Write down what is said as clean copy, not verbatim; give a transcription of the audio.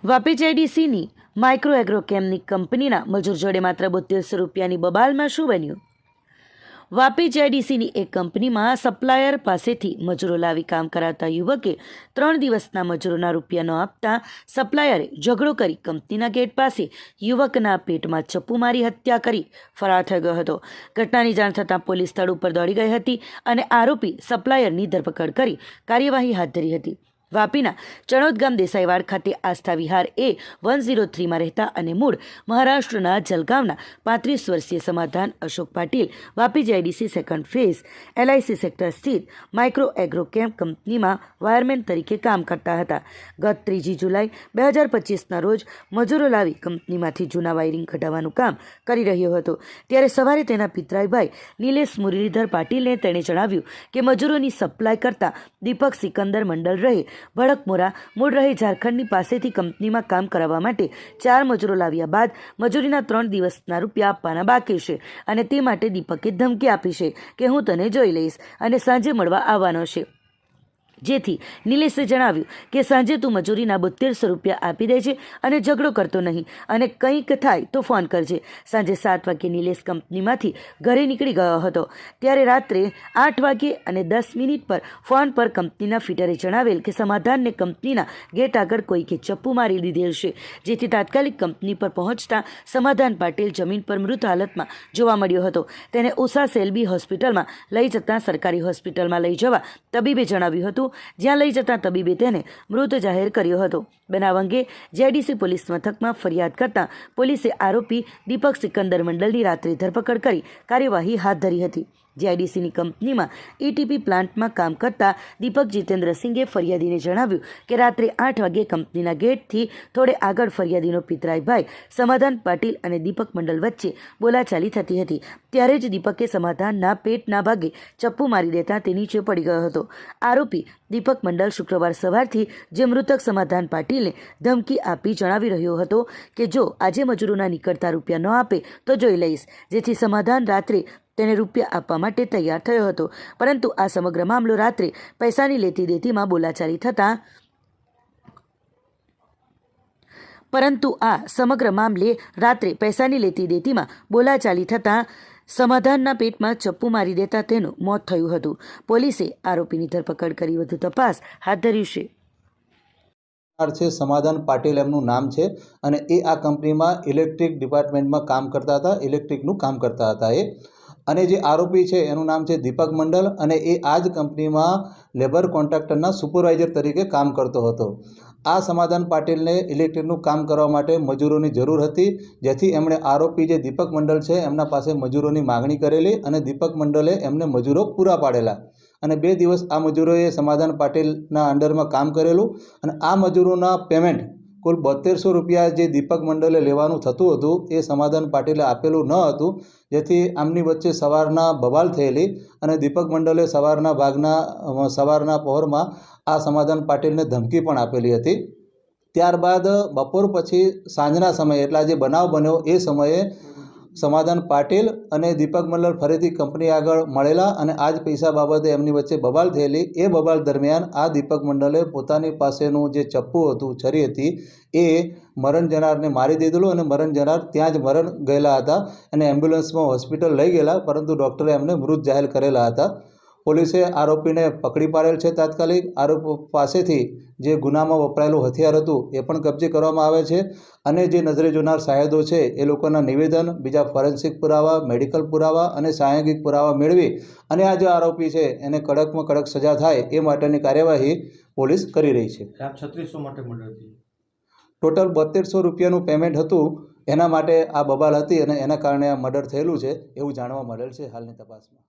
Vapi જેડીસીની micro એગ્રોકેમની કંપનીના મજૂર જોડે માત્ર 7200 રૂપિયાની બબાલમાં શું બન્યું? વાપી જેડીસીની એક કંપનીમાં સપ્લાયર પાસેથી મજૂરો લાવી કામ કરાવતા યુવકે 3 દિવસના મજૂરોના રૂપિયા ન આપતા સપ્લાયરે ઝઘડો કરી કંપનીના ગેટ પાસે યુવકના પેટમાં ચપ્પુ મારી હત્યા કરી ફરાર થઈ ગયો હતો. ઘટનાની જાણ થતાં પોલીસ સ્થળ ઉપર દોડી ગઈ હતી અને આરોપી સપ્લાયરની ધરપકડ કરી કાર્યવાહી હાથ ધરી હતી. વાપીના ચણોદ ગામ દેસાઈવાડ ખાતે આસ્થા વિહાર A103માં રહેતા અને મૂળ મહારાષ્ટ્રના જલગાંવના 35 વર્ષીય સમાધાન Ashok Patil Vapi JDC second phase LIC sector સ્થિત માઇક્રો એગ્રોકેમ કંપનીમાં વાયરમેન તરીકે કામ કરતા હતા. ગત 3 જુલાઈ 2025ના રોજ મજૂરો લાવી કંપનીમાંથી જૂના વાયરિંગ કઢાવવાનું કામ કરી રહ્યો હતો. ત્યારે સવારે તેના પિતરાઈભાઈ નિલેશ મુરલીધર પાટીલને તેણે જણાવ્યું કે મજૂરોની સપ્લાય કરતા દીપક સિકંદર મંડળ રહે ભડકમોરા મૂળ રહે ઝારખંડની પાસેથી કંપનીમાં કામ કરાવવા માટે 4 મજૂરો લાવ્યા બાદ મજૂરીના 3 દિવસના રૂપિયા આપવાના બાકી છે અને તે માટે દીપકે ધમકી આપી છે કે હું તને જોઈ લઈશ અને સાંજે મળવા આવવાનો છે. જેથી નિલેશે જણાવ્યું કે સાંજે તું મજૂરીના 7200 રૂપિયા આપી દે છે અને ઝઘડો કરતો નહીં અને કંઈક થાય તો ફોન કરજે. સાંજે 7 વાગ્યે નિલેશ કંપનીમાંથી ઘરે નીકળી ગયો હતો. ત્યારે રાત્રે 8 વાગ્યે અને 10 મિનિટ પર ફોન પર કંપનીના ફિટરે જણાવેલ કે સમાધાનને કંપનીના ગેટ આગળ કોઈકે ચપ્પુ મારી દીધેલ છે. જેથી તાત્કાલિક કંપની પર પહોંચતા સમાધાન પાટીલ જમીન પર મૃત હાલતમાં જોવા મળ્યો હતો. તેને ઉષા સેલ્બી હોસ્પિટલમાં લઈ જતાં સરકારી હોસ્પિટલમાં લઈ જવા તબીબે જણાવ્યું હતું, જ્યાં લઈ જતા તબીબે તેને મૃત જાહેર કર્યો હતો. બનાવ અંગે જેડીસી પોલીસ મથકમાં ફરિયાદ કરતા પોલીસે આરોપી દીપક સિકંદર મંડલની રાત્રે ધરપકડ કરી કાર્યવાહી હાથ ધરી હતી. જેડીસીની કંપનીમાં ETP પ્લાન્ટમાં કામ કરતા દીપક જીતેન્દ્રસિંહે ફરિયાદીને જણાવ્યું કે રાત્રે 8 વાગ્યે કંપનીના ગેટથી થોડે આગળ ફરિયાદીનો પિતરાઈભાઈ સમાધાન પાટીલ અને દીપક મંડલ વચ્ચે બોલાચાલી થતી હતી. ત્યારે જ દીપકે સમાધાનના પેટના ભાગે ચપ્પુ મારી દેતા તે નીચે પડી ગયો હતો. આરોપી દીપક મંડલ શુક્રવાર સવારથી જે મૃતક સમાધાન પાટીલને ધમકી આપી જણાવી રહ્યો હતો કે જો આજે મજૂરોના નીકળતા રૂપિયા ન આપે તો જોઈ લઈશ. જેથી સમાધાન રાત્રે તેને રૂપિયા આપવા માટે તૈયાર થયો હતો. પરંતુ આ સમગ્ર મામલો રાત્રે પૈસાની લેતી દેતીમાં બોલાચાલી થતાં સમાધાનના પેટમાં ચપ્પુ મારી દેતા તેનું મોત થયું હતું. પોલીસે આરોપીની ધરપકડ કરી વધુ તપાસ હાથ ધરી છે. સમાધાન પાટીલ એમનું નામ છે અને એ આ કંપનીમાં ઇલેક્ટ્રિક ડિપાર્ટમેન્ટમાં કામ કરતા હતા, ઇલેક્ટ્રિકનું કામ કરતા હતા અને જે આરોપી છે એનું નામ છે દીપક મંડલ અને એ આ જ કંપનીમાં લેબર કોન્ટ્રાક્ટરના સુપરવાઇઝર તરીકે કામ કરતો હતો. આ સમાધાન પાટીલને ઇલેક્ટ્રિકનું કામ કરવા માટે મજૂરોની જરૂર હતી, જેથી એમણે આરોપી જે દીપક મંડલ છે એમના પાસે મજૂરોની માગણી કરેલી અને દીપક મંડલે એમને મજૂરો પૂરા પાડેલા અને 2 દિવસ આ મજૂરોએ સમાધાન પાટીલના અંડરમાં કામ કરેલું અને આ મજૂરોના પેમેન્ટ કુલ 7200 રૂપિયા જે દીપક મંડલે લેવાનું થતું હતું એ સમાધાન પાટીલે આપેલું ન હતું. જેથી આમની વચ્ચે સવારના બબાલ થયેલી અને દીપક મંડલે સવારના પહોરમાં આ સમાધાન પાટીલને ધમકી પણ આપેલી હતી. ત્યારબાદ બપોર પછી સાંજના સમયે એટલે જે બનાવ બન્યો એ સમયે સમાધાન પાટીલ અને દીપક મંડલ ફરીથી કંપની આગળ મળેલા અને આ જ પૈસા બાબતે એમની વચ્ચે બબાલ થયેલી. એ બબાલ દરમિયાન આ દીપક મંડલે પોતાની પાસેનું જે ચપ્પુ હતું, છરી હતી, એ મરણ જનારને મારી દીધેલું અને મરણ જનાર ત્યાં જ મરણ ગયેલા હતા અને એમ્બ્યુલન્સમાં હોસ્પિટલ લઈ ગયેલા, પરંતુ ડૉક્ટરે એમને મૃત જાહેર કરેલા હતા. પોલીસે આરોપીને પકડી પાડેલ છે. તાત્કાલિક આરોપી પાસેથી જે ગુનામાં વપરાયેલું હથિયાર હતું એ પણ કબજે કરવામાં આવે છે અને જે નજરે જોનાર શાયદો છે એ લોકોના નિવેદન, બીજા ફોરેન્સિક પુરાવા, મેડિકલ પુરાવા અને સાંયોગિક પુરાવા મેળવી અને આ જે આરોપી છે એને કડકમાં કડક સજા થાય એ માટેની કાર્યવાહી પોલીસ કરી રહી છે. ટોટલ 7200 રૂપિયાનું પેમેન્ટ હતું, એના માટે આ બબાલ હતી અને એના કારણે આ મર્ડર થયેલું છે એવું જાણવા મળેલ છે હાલની તપાસમાં.